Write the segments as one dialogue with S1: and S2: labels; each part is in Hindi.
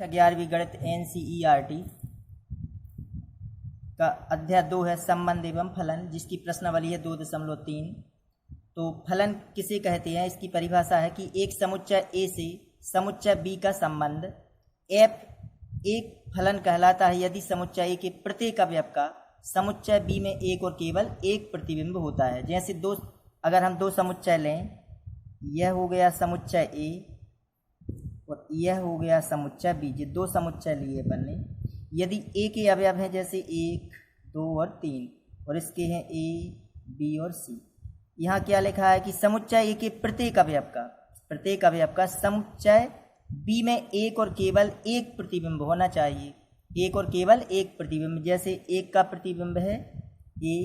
S1: 11वीं गणित NCERT का अध्याय 2 है संबंध एवं फलन, जिसकी प्रश्नावली है 2.3। तो फलन किसे कहते हैं, इसकी परिभाषा है कि एक समुच्चय A से समुच्चय B का संबंध f एक फलन कहलाता है यदि समुच्चय A के प्रत्येक अवयव का समुच्चय B में एक और केवल एक प्रतिबिंब होता है। जैसे अगर हम दो समुच्चय लें, यह हो गया समुच्चय A और यह हो गया समुच्चय B। ये दो समुच्चय लिए अपन ने, यदि A के अवयव हैं जैसे 1, 2 और 3 और इसके हैं A, B और C। यहाँ क्या लिखा है कि समुच्चय A के प्रत्येक अवयव का समुच्चय B में एक और केवल एक प्रतिबिंब होना चाहिए, एक और केवल एक प्रतिबिंब। जैसे एक का प्रतिबिंब है A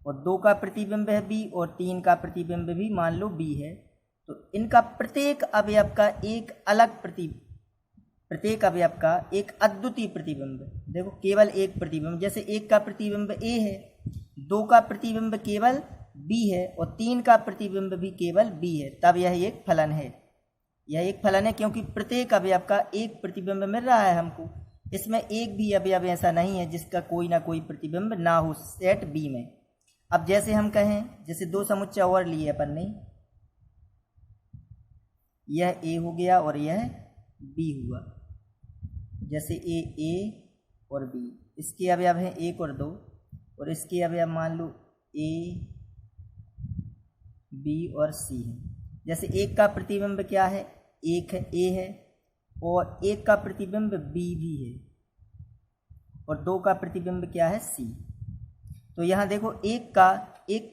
S1: और 2 का प्रतिबिंब है B और 3 का प्रतिबिंब भी मान लो B है, तो इनका प्रत्येक अवयव का एक अद्वितीय प्रतिबिंब, देखो केवल एक प्रतिबिंब। जैसे एक का प्रतिबिंब A है, 2 का प्रतिबिंब केवल B है और 3 का प्रतिबिंब भी केवल B है, तब यह एक फलन है। यह एक फलन है क्योंकि प्रत्येक अवयव का एक प्रतिबिंब मिल रहा है हमको। इसमें एक भी अवयव ऐसा नहीं है जिसका कोई ना कोई प्रतिबिंब ना हो सेट B में। अब जैसे हम कहें, जैसे दो समुच्चय और लिए अपन ने, यह A हो गया और यह B हुआ। जैसे A और B, इसके अवयव हैं 1 और 2 और इसके अवयव मान लो A, B और C है। जैसे एक का प्रतिबिंब क्या है, एक है A है और एक का प्रतिबिंब B भी है और 2 का प्रतिबिंब क्या है C। तो यहाँ देखो एक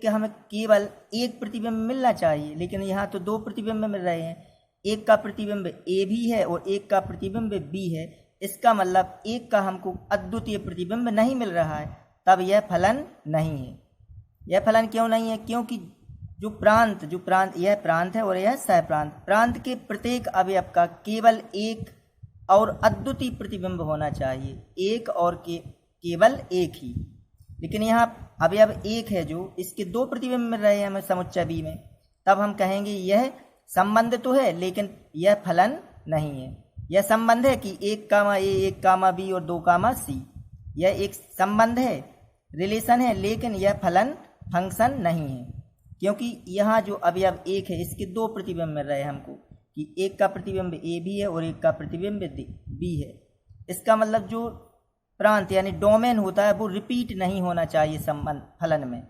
S1: के हमें केवल एक प्रतिबिंब मिलना चाहिए, लेकिन यहाँ तो दो प्रतिबिंब मिल रहे हैं। एक का प्रतिबिंब A भी है और एक का प्रतिबिंब B है, इसका मतलब एक का हमको अद्वितीय प्रतिबिंब नहीं मिल रहा है, तब यह फलन नहीं है। यह फलन क्यों नहीं है? क्योंकि जो प्रांत यह प्रांत है और यह सहप्रांत, प्रांत के प्रत्येक अवयव का केवल एक और अद्वितीय प्रतिबिंब होना चाहिए, एक और केवल एक ही। लेकिन यहाँ अवयव एक है जो इसके दो प्रतिबिंब मिल रहे हैं हमें समुच्चय B में, तब हम कहेंगे यह संबंध तो है लेकिन यह फलन नहीं है। यह संबंध है कि 1, A, 1, B और 2, C, यह एक संबंध है, रिलेशन है, लेकिन यह फंक्शन नहीं है। क्योंकि यहाँ जो अवयव एक है इसके दो प्रतिबिंब मिल रहे हैं हमको, कि एक का प्रतिबिंब A भी है और एक का प्रतिबिंब B है। इसका मतलब जो प्रांत यानी डोमेन होता है वो रिपीट नहीं होना चाहिए संबंध फलन में।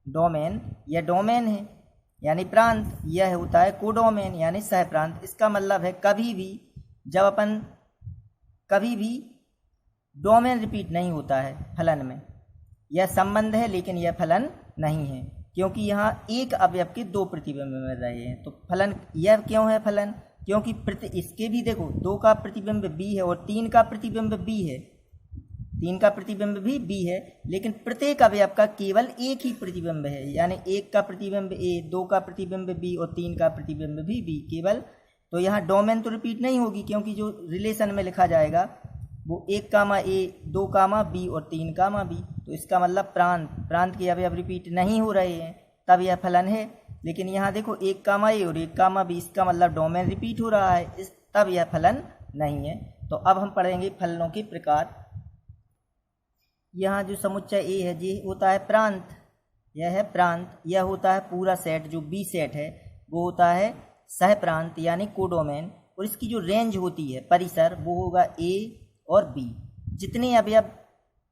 S1: डोमेन, यह डोमेन है यानी प्रांत, यह होता है कोडोमेन यानी सहप्रांत। इसका मतलब है कभी भी डोमेन रिपीट नहीं होता है फलन में। यह संबंध है लेकिन यह फलन नहीं है, क्योंकि यहाँ एक अवयव के दो प्रतिबिंब मिल रहे हैं। तो फलन यह क्यों है फलन? क्योंकि इसके भी देखो 2 का प्रतिबिंब B है और 3 का प्रतिबिंब B है, 3 का प्रतिबिंब भी B है, लेकिन प्रत्येक अवयव का केवल एक ही प्रतिबिंब है, यानी 1 का प्रतिबिंब A, 2 का प्रतिबिंब B और 3 का प्रतिबिंब भी B केवल। तो यहाँ डोमेन तो रिपीट नहीं होगी, क्योंकि जो रिलेशन में लिखा जाएगा वो 1, A, 2, B और 3, B। तो इसका मतलब प्रांत के अवयव रिपीट नहीं हो रहे हैं, तब यह फलन है। लेकिन यहाँ देखो 1, A और 1, B, इसका मतलब डोमेन रिपीट हो रहा है, तब यह फलन नहीं है। तो अब हम पढ़ेंगे फलनों के प्रकार। यहाँ जो समुच्चय A है ये होता है प्रांत, यह है प्रांत। यह होता है पूरा सेट, जो B सेट है वो होता है सहप्रांत यानी कोडोमेन। और इसकी जो रेंज होती है, परिसर, वो होगा A और B। जितने अवयव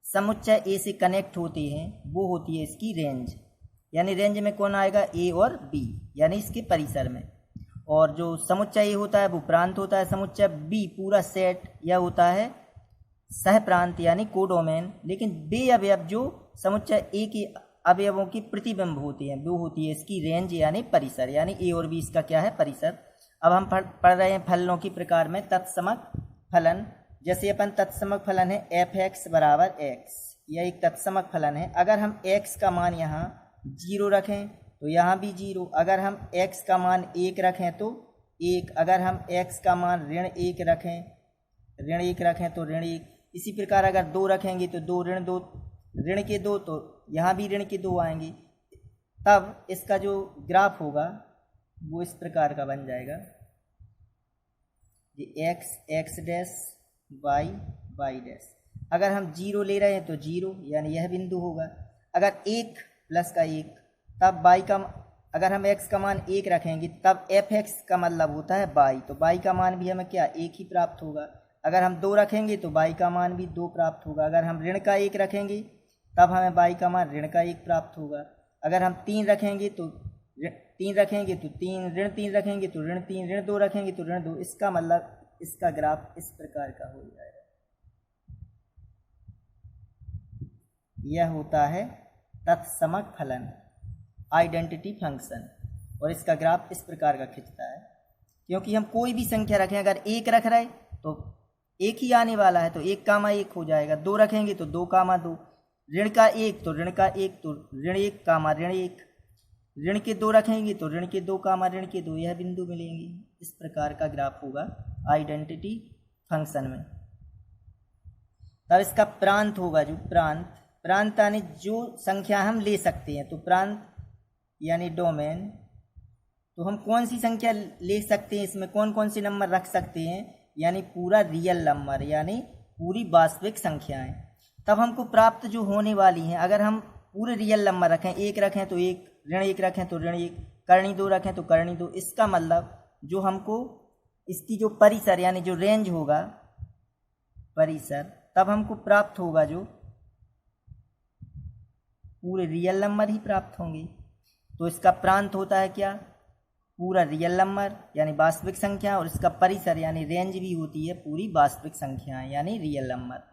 S1: समुच्चय A से कनेक्ट होते हैं वो होती है इसकी रेंज, यानी रेंज में कौन आएगा, A और B, यानी इसके परिसर में। और जो समुच्चय A होता है वो प्रांत होता है, समुच्चय B पूरा सेट यह होता है सहप्रांत यानी कोडोमेन। लेकिन बे अवयव जो समुच्चय A के अवयवों के प्रतिबिंब होते हैं वो होती है इसकी रेंज यानी परिसर, यानी A और B इसका क्या है, परिसर। अब हम पढ़ रहे हैं फलनों के प्रकार में तत्समक फलन। जैसे अपन तत्समक फलन है f(x) बराबर x, यह एक तत्समक फलन है। अगर हम x का मान यहाँ 0 रखें तो यहाँ भी 0, अगर हम x का मान 1 रखें तो 1, अगर हम x का मान ऋण 1 रखें तो ऋण 1। इसी प्रकार अगर 2 रखेंगे तो 2 ऋण 2, ऋण के 2, तो यहाँ भी ऋण के 2 आएंगे। तब इसका जो ग्राफ होगा वो इस प्रकार का बन जाएगा। ये X dash Y Y dash. अगर हम 0 ले रहे हैं तो 0 यानी यह बिंदु होगा। अगर 1 प्लस का 1 तब y का, अगर हम x का मान 1 रखेंगे तब fx का मतलब होता है y, तो y का मान भी हमें क्या 1 ही प्राप्त होगा। अगर हम 2 रखेंगे तो y का मान भी 2 प्राप्त होगा। अगर हम ऋण का 1 रखेंगे तब हमें y का मान ऋण का 1 प्राप्त होगा। अगर हम 3 रखेंगे तो 3 रखेंगे तो 3, ऋण 3 रखेंगे तो ऋण 3, ऋण 2 रखेंगे तो ऋण 2। इसका मतलब इसका ग्राफ इस प्रकार का हो जाएगा। यह होता है तत्समक फलन, आइडेंटिटी फंक्शन, और इसका ग्राफ इस प्रकार का खिंचता है। क्योंकि हम कोई भी संख्या रखें, अगर 1 रख रहे तो 1 ही आने वाला है, तो 1 कामा 1 हो जाएगा। 2 रखेंगे तो 2 कामा 2, ऋण का 1 तो ऋण का 1 तो ऋण 1 कामा ऋण 1, ऋण के 2 रखेंगे तो ऋण के 2 कामा ऋण के 2, यह बिंदु मिलेंगे। इस प्रकार का ग्राफ होगा आइडेंटिटी फंक्शन में। तब इसका प्रांत होगा, जो प्रांत यानी जो संख्या हम ले सकते हैं, तो प्रांत यानी डोमेन, तो हम कौन सी संख्या ले सकते हैं, इसमें कौन कौन से नंबर रख सकते हैं, यानी पूरा रियल नंबर यानी पूरी वास्तविक संख्याएं। तब हमको प्राप्त जो होने वाली हैं, अगर हम पूरे रियल नंबर रखें, 1 रखें तो 1, ऋण 1 रखें तो ऋण 1, करणी 2 रखें तो करणी 2, इसका मतलब जो हमको इसकी जो परिसर यानी जो रेंज होगा परिसर, तब हमको प्राप्त होगा जो पूरे रियल नंबर ही प्राप्त होंगे। तो इसका प्रांत होता है क्या, पूरा रियल नंबर यानी वास्तविक संख्या, और इसका परिसर यानी रेंज भी होती है पूरी वास्तविक संख्याएं यानी रियल नंबर।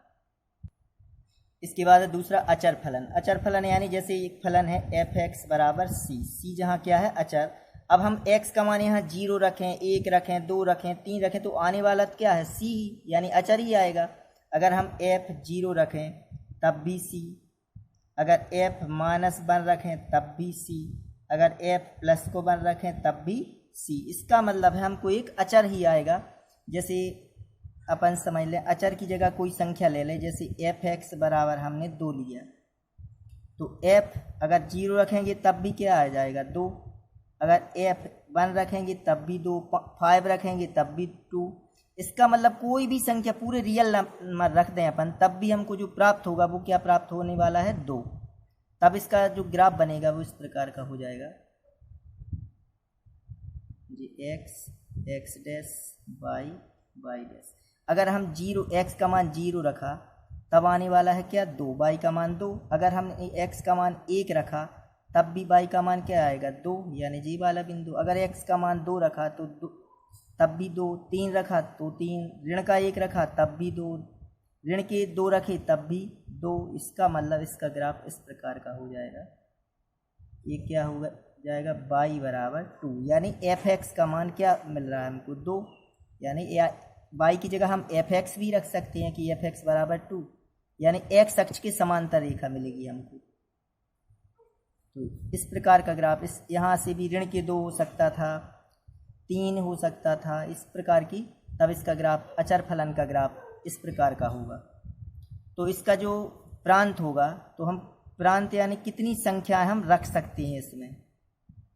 S1: इसके बाद दूसरा अचर फलन। अचर फलन यानी जैसे एक फलन है f(x) बराबर c जहाँ क्या है अचर। अब हम x का मान यहाँ 0 रखें, 1 रखें, 2 रखें, 3 रखें, तो आने वाला क्या है c यानी अचर ही आएगा। अगर हम f(0) रखें तब भी c, अगर f-1 रखें तब भी c, अगर f+ को 1 रखें तब भी c। इसका मतलब है हमको एक अचर ही आएगा। जैसे अपन समझ लें, अचर की जगह कोई संख्या ले लें, जैसे f(x) बराबर हमने 2 लिया, तो f अगर 0 रखेंगे तब भी क्या आ जाएगा 2, अगर f(1) रखेंगे तब भी 2, 5 रखेंगे तब भी 2। इसका मतलब कोई भी संख्या पूरे रियल नंबर रख दें अपन, तब भी हमको जो प्राप्त होगा वो क्या प्राप्त होने वाला है 2। तब इसका जो ग्राफ बनेगा वो इस प्रकार का हो जाएगा जी, x डैश y डैश। अगर हम 0 x का मान 0 रखा तब आने वाला है क्या 2, y का मान 2। अगर हमने x का मान 1 रखा तब भी y का मान क्या आएगा 2 यानी जी वाला बिंदु। अगर x का मान 2 रखा तो 2 तब भी 2, 3 रखा तो 3, ऋण का 1 रखा तब भी 2, ऋण के 2 रखे तब भी 2। इसका मतलब इसका ग्राफ इस प्रकार का हो जाएगा। ये क्या होगा जाएगा y बराबर 2, यानी f(x) का मान क्या मिल रहा है हमको 2, यानी y की जगह हम f(x) भी रख सकते हैं कि f(x) बराबर 2, यानी x अक्ष के समांतर रेखा मिलेगी हमको। तो इस प्रकार का ग्राफ, इस यहाँ से भी ऋण के 2 हो सकता था, 3 हो सकता था, इस प्रकार की। तब इसका ग्राफ अचर फलन का ग्राफ इस प्रकार का होगा। तो इसका जो प्रांत होगा, तो हम प्रांत यानी कितनी संख्याएं हम रख सकते हैं इसमें,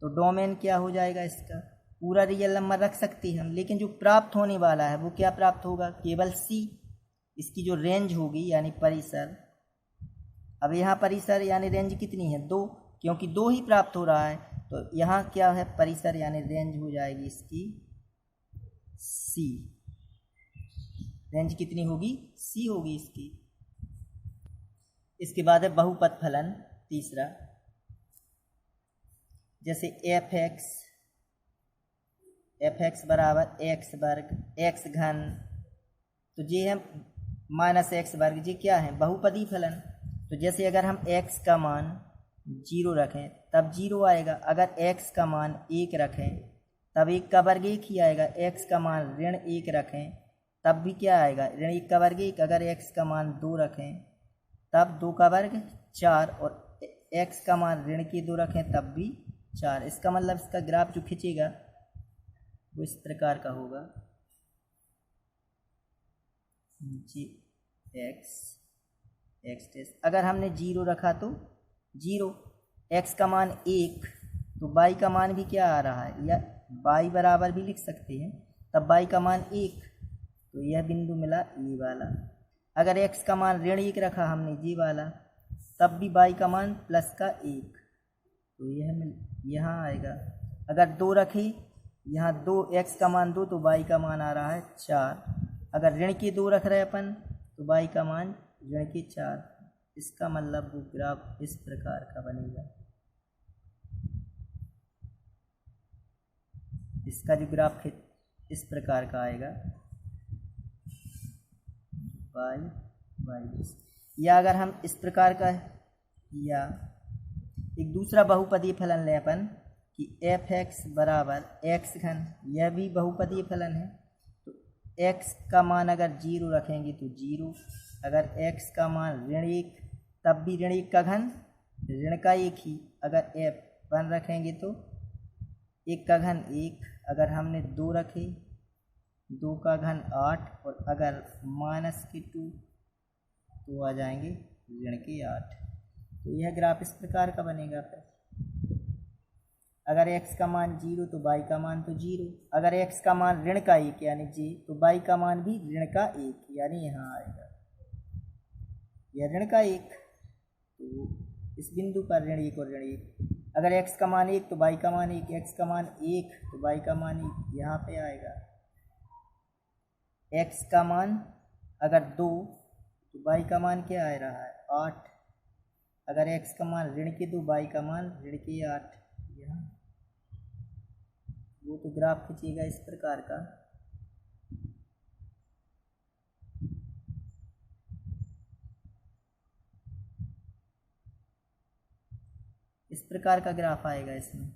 S1: तो डोमेन क्या हो जाएगा इसका, पूरा रियल नंबर रख सकते हैं हम। लेकिन जो प्राप्त होने वाला है वो क्या प्राप्त होगा, केवल c। इसकी जो रेंज होगी यानी परिसर, अब यहाँ परिसर यानी रेंज कितनी है 2, क्योंकि 2 ही प्राप्त हो रहा है, तो यहाँ क्या है परिसर यानी रेंज हो जाएगी इसकी c। रेंज कितनी होगी c होगी इसकी। इसके बाद है बहुपद फलन तीसरा, जैसे f(x) बराबर x वर्ग x घन, तो ये है -x वर्ग, ये क्या है बहुपदी फलन। तो जैसे अगर हम x का मान 0 रखें तब 0 आएगा, अगर x का मान 1 रखें तब 1 का वर्ग 1 ही आएगा, x का मान ऋण 1 रखें तब भी क्या आएगा ऋण 1 का वर्ग 1, अगर x का मान 2 रखें तब 2 का वर्ग 4, और x का मान ऋण के 2 रखें तब भी 4। इसका मतलब इसका ग्राफ जो खींचेगा वो इस प्रकार का होगा जी, x डैश। अगर हमने 0 रखा तो 0, x का मान 1, तो y का मान भी क्या आ रहा है, या y बराबर भी लिख सकते हैं, तब y का मान 1, तो यह बिंदु मिला ये वाला। अगर x का मान ऋण 1 रखा हमने जी वाला, तब भी y का मान प्लस का 1, तो यह यहाँ आएगा। अगर 2 रखे यहाँ 2, x का मान 2 तो y का मान आ रहा है 4। अगर ऋण के 2 रख रहे अपन तो y का मान ऋण के 4। इसका मतलब वो ग्राफ इस प्रकार का बनेगा। इसका जो ग्राफ है इस प्रकार का आएगा y। या अगर हम इस प्रकार का या एक दूसरा बहुपदीय फलन लें अपन कि f(x) बराबर x घन, यह भी बहुपदीय फलन है। तो x का मान अगर 0 रखेंगे तो 0, अगर x का मान ऋण 1 तब भी ऋण 1 का घन ऋण का 1 ही। अगर f(1) रखेंगे तो 1 का घन 1, अगर हमने 2 रखे 2 का घन 8, और अगर माइनस के 2 तो आ जाएंगे ऋण के 8। तो यह ग्राफ इस प्रकार का बनेगा। फिर अगर x का मान 0 तो y का मान तो 0, अगर x का मान ऋण का 1 यानी j, तो y का मान भी ऋण का 1 यानी यहाँ आएगा यह ऋण का 1। तो इस बिंदु पर ऋण 1 और ऋण 1। अगर x का मान 1 तो y का मान 1, x का मान 1 तो y का मान 1 यहाँ पे आएगा। x का मान अगर 2 तो y का मान क्या आ रहा है 8। अगर x का मान ऋण के 2, y का मान ऋण के 8। यहाँ वो तो ग्राफ खींचिएगा इस प्रकार का। इस प्रकार का ग्राफ आएगा इसमें।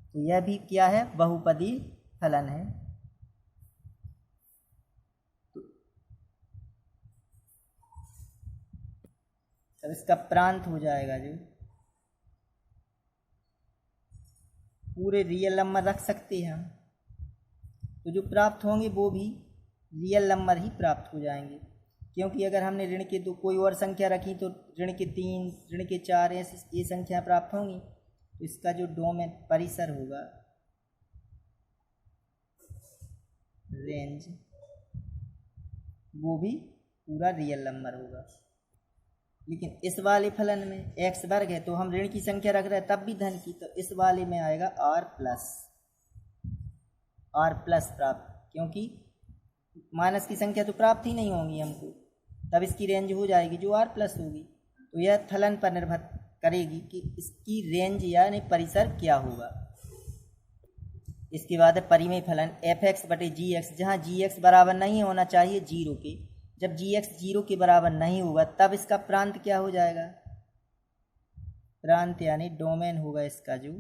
S1: तो यह भी क्या है, बहुपदीय फलन है। तब इसका प्रांत हो जाएगा, जो पूरे रियल नंबर रख सकते हैं हम, तो जो प्राप्त होंगे वो भी रियल नंबर ही प्राप्त हो जाएंगे। क्योंकि अगर हमने ऋण के 2 कोई और संख्या रखी तो ऋण के 3, ऋण के 4 ये संख्या प्राप्त होंगी। तो इसका जो डोमेन परिसर होगा, रेंज, वो भी पूरा रियल नंबर होगा। लेकिन इस वाले फलन में x वर्ग है तो हम ऋण की संख्या रख रहे हैं तब भी धन की, तो इस वाले में आएगा r प्लस प्राप्त, क्योंकि माइनस की संख्या तो प्राप्त ही नहीं होंगी हमको, तब इसकी रेंज हो जाएगी जो r प्लस होगी। तो यह फलन पर निर्भर करेगी कि इसकी रेंज यानी परिसर क्या होगा। इसके बाद है परिमेय फलन f(x)/gx, जहाँ gx बराबर नहीं होना चाहिए 0 के। जब gx 0 के बराबर नहीं होगा तब इसका प्रांत क्या हो जाएगा, प्रांत यानी डोमेन होगा इसका जो,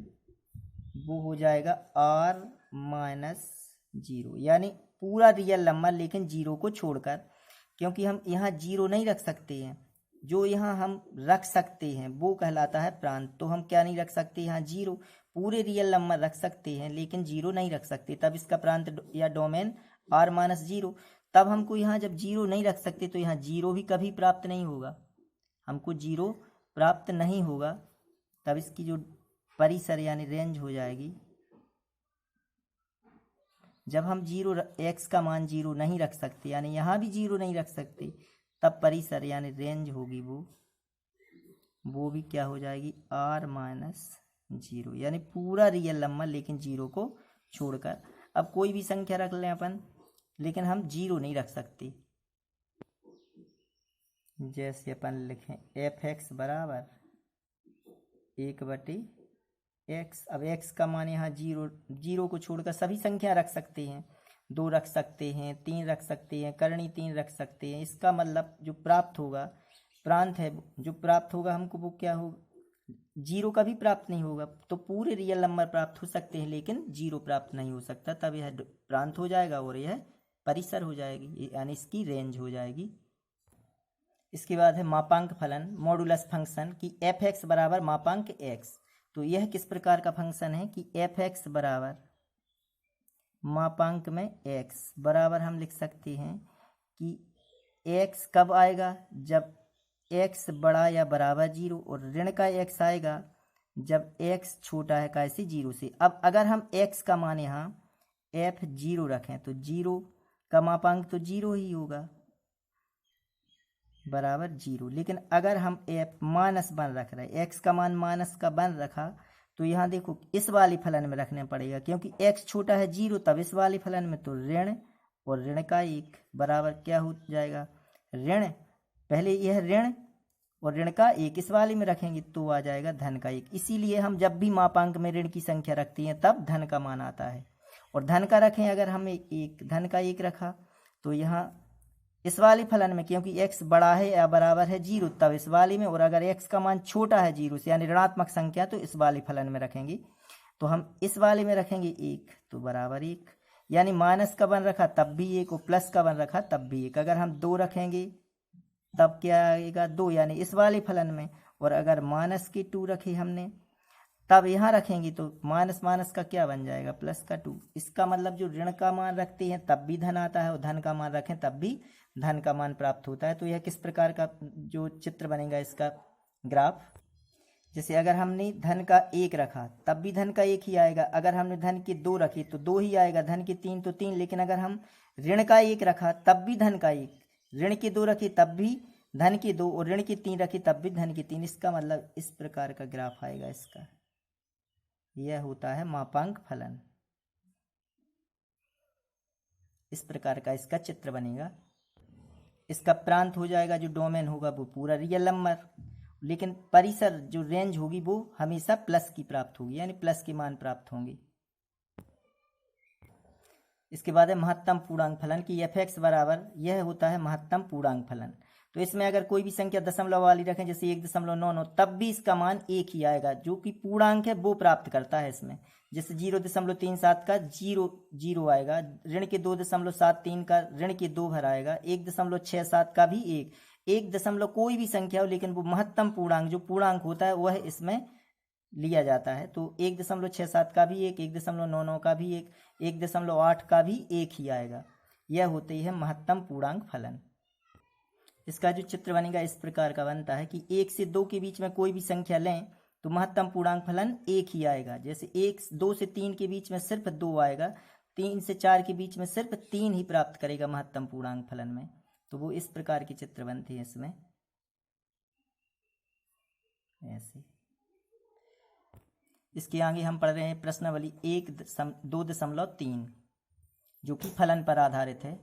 S1: वो हो जाएगा r-0, यानी पूरा रियल नंबर लेकिन 0 को छोड़कर। क्योंकि हम यहाँ 0 नहीं रख सकते हैं, जो यहाँ हम रख सकते हैं वो कहलाता है प्रांत। तो हम क्या नहीं रख सकते यहाँ 0, पूरे रियल नंबर रख सकते हैं लेकिन 0 नहीं रख सकते, तब इसका प्रांत या डोमेन r-0। तब हमको यहाँ जब 0 नहीं रख सकते तो यहाँ 0 भी कभी प्राप्त नहीं होगा, हमको 0 प्राप्त नहीं होगा। तब इसकी जो परिसर यानी रेंज हो जाएगी, जब हम 0 x का मान 0 नहीं रख सकते यानी यहाँ भी 0 नहीं रख सकते, तब परिसर यानी रेंज होगी वो भी क्या हो जाएगी r-0, यानी पूरा रियल नंबर लेकिन 0 को छोड़कर। अब कोई भी संख्या रख लें अपन, लेकिन हम 0 नहीं रख सकते। जैसे अपन लिखें f(x) बराबर 1/x। अब x का मान यहाँ 0 को छोड़कर सभी संख्या रख सकते हैं, 2 रख सकते हैं, 3 रख सकते हैं, कर्णी 3 रख सकते हैं। इसका मतलब जो प्राप्त होगा, प्रांत है जो प्राप्त होगा हमको, वो क्या होगा, 0 कभी प्राप्त नहीं होगा। तो पूरे रियल नंबर प्राप्त हो सकते हैं लेकिन 0 प्राप्त नहीं हो सकता, तब यह प्रांत हो जाएगा और यह परिसर हो जाएगी, यानी इसकी रेंज हो जाएगी। इसके बाद है मापांक फलन, मॉडुलस फंक्शन की f(x) बराबर मापांक x। तो यह किस प्रकार का फंक्शन है कि f(x) बराबर मापांक में x बराबर हम लिख सकते हैं कि x कब आएगा, जब x बड़ा या बराबर 0, और ऋण का x आएगा जब x छोटा है कैसे 0 से। अब अगर हम x का मान यहाँ f 0 रखें तो 0 का मापांक तो 0 ही होगा, बराबर 0। लेकिन अगर हम f -1 रख रहे हैं, x का मान -1 रखा, तो यहाँ देखो इस वाले फलन में रखना पड़ेगा, क्योंकि x छोटा है 0, तब इस वाले फलन में तो ऋण और ऋण का 1 बराबर क्या हो जाएगा, ऋण, पहले यह ऋण और ऋण का 1 इस वाले में रखेंगे तो आ जाएगा धन का 1। इसीलिए हम जब भी मापांक में ऋण की संख्या रखते हैं तब धन का मान आता है। और धन का रखें, अगर हमने एक धन का 1 रखा तो यहाँ इस वाले फलन में क्योंकि x बड़ा है या बराबर है 0, तब इस वाले में, और अगर x का मान छोटा है 0 से यानी ऋणात्मक संख्या, तो इस वाले फलन में रखेंगे। तो हम इस वाले में रखेंगे 1 तो बराबर 1, यानी माइनस का 1 रखा तब भी 1 और प्लस का 1 रखा तब भी 1। अगर हम 2 रखेंगे तब क्या आएगा 2, यानी इस वाले फलन में। और अगर -2 रखे हमने तब यहाँ रखेंगे तो माइनस माइनस का क्या बन जाएगा, प्लस का 2। इसका मतलब जो ऋण का मान रखते हैं तब भी धन आता है और धन का मान रखें तब भी धन का मान प्राप्त होता है। तो यह किस प्रकार का जो चित्र बनेगा इसका ग्राफ, जैसे अगर हमने धन का 1 रखा तब भी धन का 1 ही आएगा, अगर हमने धन के 2 रखे तो 2 ही आएगा, धन के 3 तो 3। लेकिन अगर हम ऋण का 1 रखा तब भी धन का 1, ऋण के 2 रखे तब भी धन के 2 और ऋण के 3 रखे तब भी धन के 3। इसका मतलब इस प्रकार का ग्राफ आएगा इसका, यह होता है मापांक फलन। इस प्रकार का इसका चित्र बनेगा। इसका प्रांत हो जाएगा, जो डोमेन होगा वो पूरा रियल नंबर, लेकिन परिसर जो रेंज होगी वो हमेशा प्लस की प्राप्त होगी, यानी प्लस के मान प्राप्त होंगे। इसके बाद है महत्तम पूर्णांक फलन की f(x) बराबर, यह होता है महत्तम पूर्णांक फलन। तो इसमें अगर कोई भी संख्या दशमलव वाली रखें जैसे 1.99, तब भी इसका मान 1 ही आएगा, जो कि पूर्णांक है वो प्राप्त करता है इसमें। जैसे 0.37 का 0 आएगा, ऋण के 2.73 का ऋण के 2 भर आएगा, 1.67 का भी 1 दशमलव कोई भी संख्या हो, लेकिन वो महत्तम पूर्णांक जो पूर्णांक होता है वह इसमें लिया जाता है। तो 1.67 का भी 1, 1.99 का भी 1, 1.8 का भी 1 ही आएगा। यह होती है महत्तम पूर्णांक फलन। इसका जो चित्र बनेगा इस प्रकार का बनता है कि 1 से 2 के बीच में कोई भी संख्या लें तो महत्तम पूर्णांक फलन 1 ही आएगा। जैसे 2 से 3 के बीच में सिर्फ 2 आएगा, 3 से 4 के बीच में सिर्फ 3 ही प्राप्त करेगा महत्तम पूर्णांक फलन में। तो वो इस प्रकार के चित्र बनते हैं इसमें ऐसे। इसके आगे हम पढ़ रहे हैं प्रश्नावली 2.3 जो कि फलन पर आधारित है।